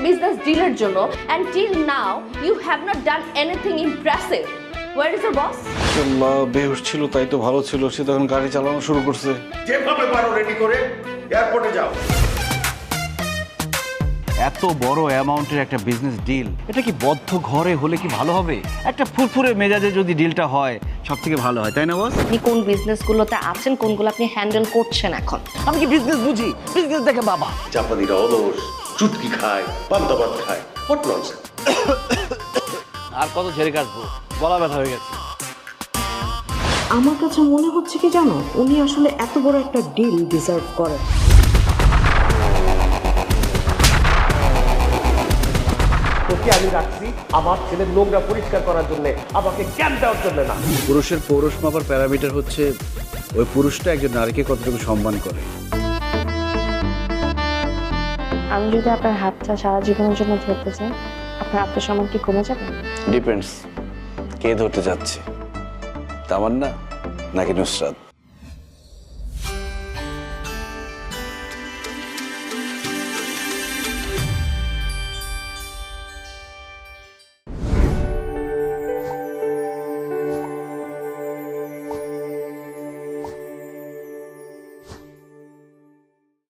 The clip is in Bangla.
বিজনেস ডিলের জন্য and till now you have not done anything impressive. Where is your boss? আল্লাহ, বেহুশ ছিল তাই তো ভালো ছিল, সে তখন গাড়ি চালানো শুরু করছে। যেভাবে পারো রেডি করে এয়ারপোর্টে যাও। এত বড় অ্যামাউন্টের একটা বিজনেস ডিল, এটা কি বদ্ধ ঘরে হলে কি ভালো হবে? একটা ফুরফুরে মেজাজে যদি ডিলটা হয় সব থেকে ভালো হয়, তাই না বস? আপনি কোন বিজনেসগুলোতে আছেন, কোনগুলো আপনি হ্যান্ডেল করছেন এখন? আমি কি বিজনেস বুঝি? বিজনেস দেখে বাবা। জাপানিরা অলস, চুটকি খায়, পান্তা ভাত খায়, হোয়াট ননসেন্স। আর কত ঝেড়ে কাটবো, গলা ব্যথা হয়ে গেছে। আমার কাছে মনে হচ্ছে কি জানো, উনি আসলে এত বড় একটা ডিল ডিজার্ভ করেন। তোকে আমি রাখছি আমার ছেলের নোংরা পরিষ্কার করার জন্য, আমাকে জ্ঞান দেওয়ার জন্য না। পুরুষের পৌরুষ মাপার প্যারামিটার হচ্ছে ওই পুরুষটা একজন নারীকে কতটুকু সম্মান করে। আমি যদি আপনার হাতটা সারা জীবনের জন্য ধরতে চাই, আপনার আত্মসম্মান কি কমে যাবে? ডিপেন্ডস কে ধরতে যাচ্ছে, তামান্না নাকি নুসরাত।